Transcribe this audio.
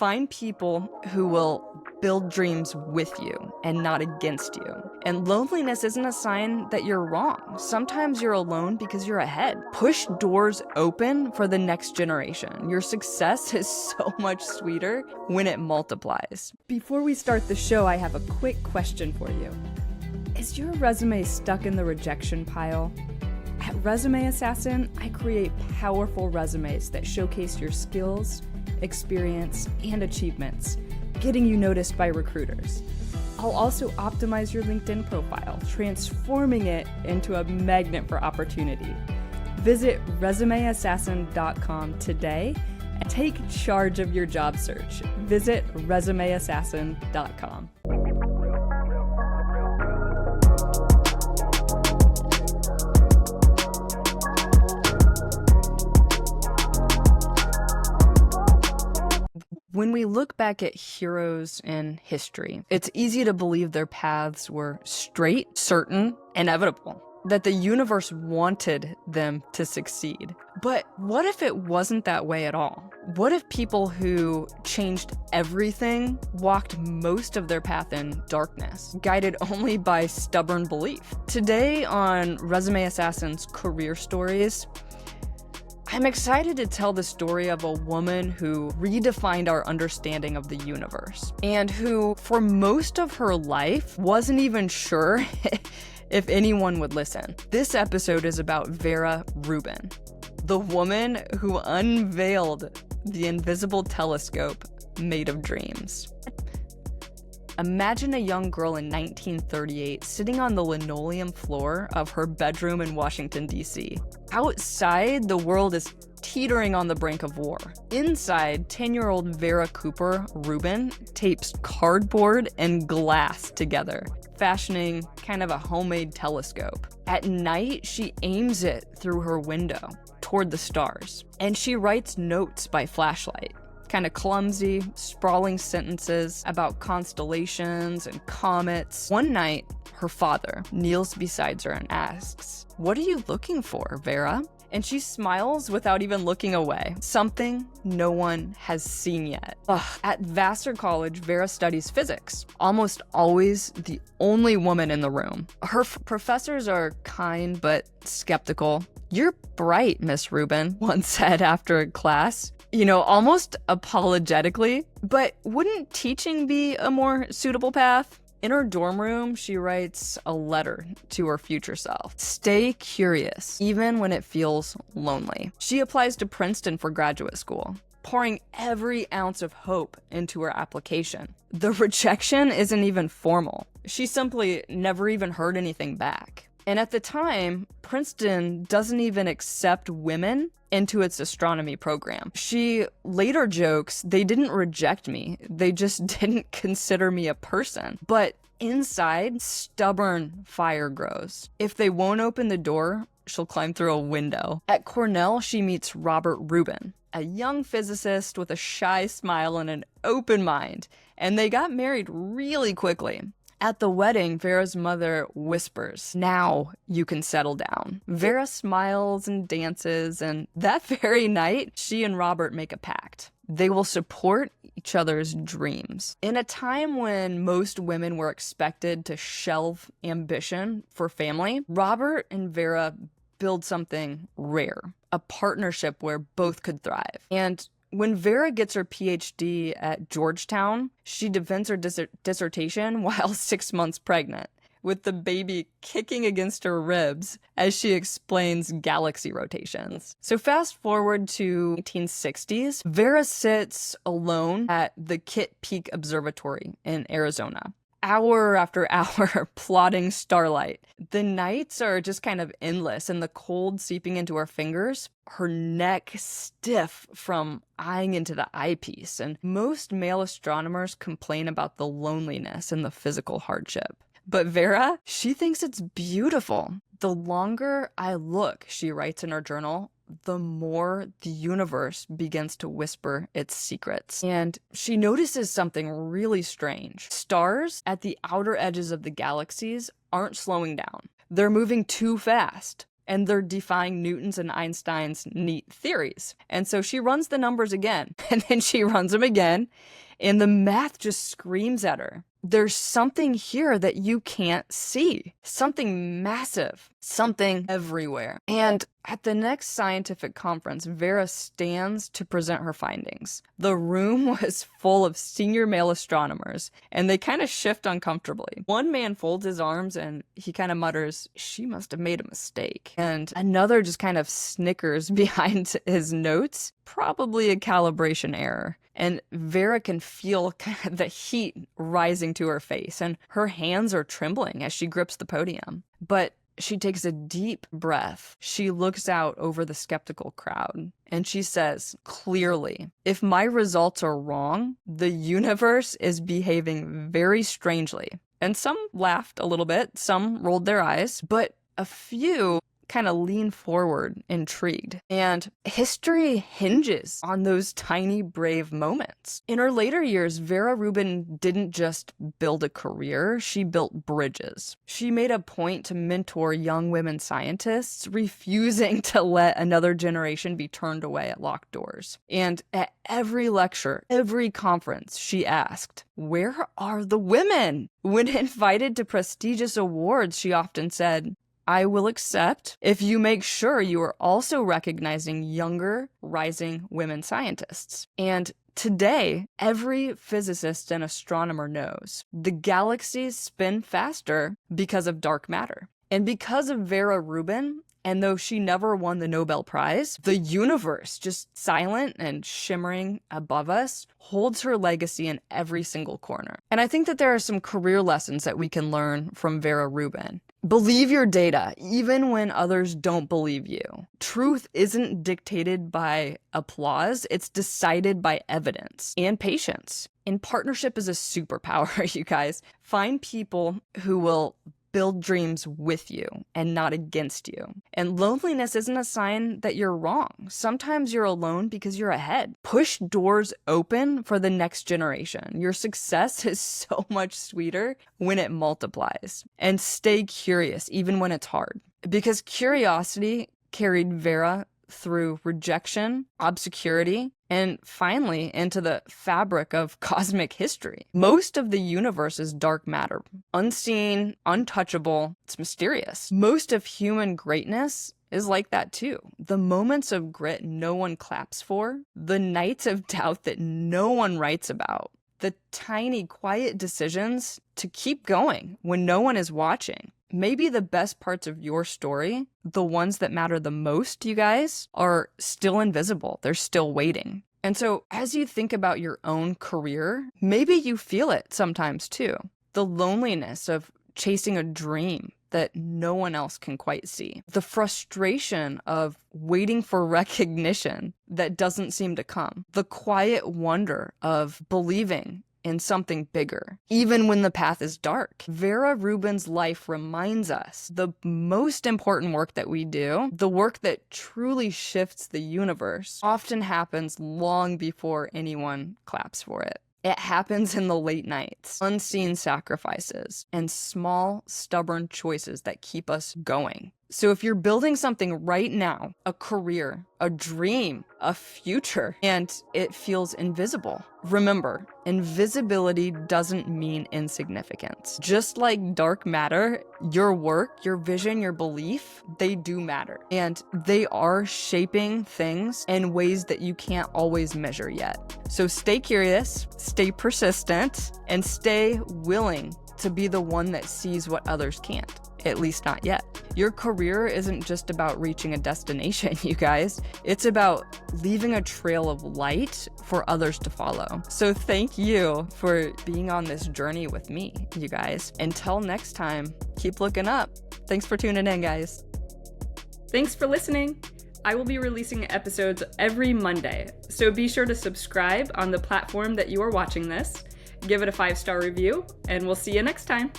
Find people who will build dreams with you and not against you. And loneliness isn't a sign that you're wrong. Sometimes you're alone because you're ahead. Push doors open for the next generation. Your success is so much sweeter when it multiplies. Before we start the show, I have a quick question for you. Is your resume stuck in the rejection pile? At Resume Assassin, I create powerful resumes that showcase your skills, experience, and achievements, getting you noticed by recruiters. I'll also optimize your LinkedIn profile, transforming it into a magnet for opportunity. Visit resumeassassin.com today and take charge of your job search. Visit resumeassassin.com. When we look back at heroes in history, it's easy to believe their paths were straight, certain, inevitable, that the universe wanted them to succeed. But what if it wasn't that way at all? What if people who changed everything walked most of their path in darkness, guided only by stubborn belief? Today on Resume Assassin's Career Stories, I'm excited to tell the story of a woman who redefined our understanding of the universe and who, for most of her life, wasn't even sure if anyone would listen. This episode is about Vera Rubin, the woman who unveiled the invisible telescope made of dreams. Imagine a young girl in 1938 sitting on the linoleum floor of her bedroom in Washington, D.C. Outside, the world is teetering on the brink of war. Inside, 10-year-old Vera Rubin tapes cardboard and glass together, fashioning kind of a homemade telescope. At night, she aims it through her window toward the stars, and she writes notes by flashlight. Kind of clumsy, sprawling sentences about constellations and comets. One night, her father kneels beside her and asks, "What are you looking for, Vera?" And she smiles without even looking away. Something no one has seen yet. At Vassar College, Vera studies physics, almost always the only woman in the room. Her professors are kind but skeptical. "You're bright, Miss Rubin," one said after class. Almost apologetically, but wouldn't teaching be a more suitable path? In her dorm room, she writes a letter to her future self. Stay curious, even when it feels lonely. She applies to Princeton for graduate school, pouring every ounce of hope into her application. The rejection isn't even formal. She simply never even heard anything back. And at the time, Princeton doesn't even accept women into its astronomy program. She later jokes, "They didn't reject me, they just didn't consider me a person." But inside, stubborn fire grows. If they won't open the door, she'll climb through a window. At Cornell, she meets Robert Rubin, a young physicist with a shy smile and an open mind, and they got married really quickly. At the wedding, Vera's mother whispers, "Now you can settle down." Vera smiles and dances, and that very night, she and Robert make a pact. They will support each other's dreams. In a time when most women were expected to shelve ambition for family, Robert and Vera build something rare, a partnership where both could thrive. And when Vera gets her PhD at Georgetown, she defends her dissertation while 6 months pregnant, with the baby kicking against her ribs as she explains galaxy rotations. So fast forward to 1960s, Vera sits alone at the Kitt Peak Observatory in Arizona. Hour after hour, plotting starlight. The nights are just kind of endless, and the cold seeping into her fingers, her neck stiff from eyeing into the eyepiece. And most male astronomers complain about the loneliness and the physical hardship. But Vera, she thinks it's beautiful. "The longer I look," she writes in her journal, "the more the universe begins to whisper its secrets." And she notices something really strange. Stars at the outer edges of the galaxies aren't slowing down. They're moving too fast. and they're defying Newton's and Einstein's neat theories. And so she runs the numbers again, and then she runs them again, and the math just screams at her. There's something here that you can't see. Something massive. Something everywhere. And at the next scientific conference, Vera stands to present her findings. The room was full of senior male astronomers, and they kind of shift uncomfortably. One man folds his arms and he kind of mutters, "She must have made a mistake." And another just kind of snickers behind his notes, probably a calibration error. And Vera can feel kind of the heat rising to her face, and her hands are trembling as she grips the podium. But she takes a deep breath. She looks out over the skeptical crowd, and she says clearly, "If my results are wrong, the universe is behaving very strangely." And some laughed a little bit, some rolled their eyes, but a few kind of lean forward, intrigued. And history hinges on those tiny, brave moments. In her later years, Vera Rubin didn't just build a career, she built bridges. She made a point to mentor young women scientists, refusing to let another generation be turned away at locked doors. And at every lecture, every conference, she asked, "Where are the women?" When invited to prestigious awards, she often said, "I will accept if you make sure you are also recognizing younger, rising women scientists." And today, every physicist and astronomer knows the galaxies spin faster because of dark matter. And because of Vera Rubin, and though she never won the Nobel Prize, the universe, just silent and shimmering above us, holds her legacy in every single corner. And I think that there are some career lessons that we can learn from Vera Rubin. Believe your data, even when others don't believe you. Truth isn't dictated by applause, it's decided by evidence and patience. And partnership is a superpower, you guys. Find people who will build dreams with you and not against you. And loneliness isn't a sign that you're wrong. Sometimes you're alone because you're ahead. Push doors open for the next generation. Your success is so much sweeter when it multiplies. And stay curious even when it's hard. Because curiosity carried Vera through rejection, obscurity, and finally into the fabric of cosmic history. Most of the universe is dark matter. Unseen, untouchable, it's mysterious. Most of human greatness is like that too. The moments of grit no one claps for, the nights of doubt that no one writes about, the tiny, quiet decisions to keep going when no one is watching. Maybe the best parts of your story, the ones that matter the most, you guys, are still invisible. They're still waiting. And so as you think about your own career, maybe you feel it sometimes too. The loneliness of chasing a dream that no one else can quite see. The frustration of waiting for recognition that doesn't seem to come. The quiet wonder of believing in something bigger, even when the path is dark. Vera Rubin's life reminds us the most important work that we do, the work that truly shifts the universe, often happens long before anyone claps for it. It happens in the late nights, unseen sacrifices, and small, stubborn choices that keep us going. So if you're building something right now, a career, a dream, a future, and it feels invisible, remember, invisibility doesn't mean insignificance. Just like dark matter, your work, your vision, your belief, they do matter. And they are shaping things in ways that you can't always measure yet. So stay curious, stay persistent, and stay willing to be the one that sees what others can't. At least not yet. Your career isn't just about reaching a destination, you guys. It's about leaving a trail of light for others to follow. So thank you for being on this journey with me, you guys. Until next time, keep looking up. Thanks for tuning in, guys. Thanks for listening. I will be releasing episodes every Monday, so be sure to subscribe on the platform that you are watching this. Give it a 5-star review, and we'll see you next time.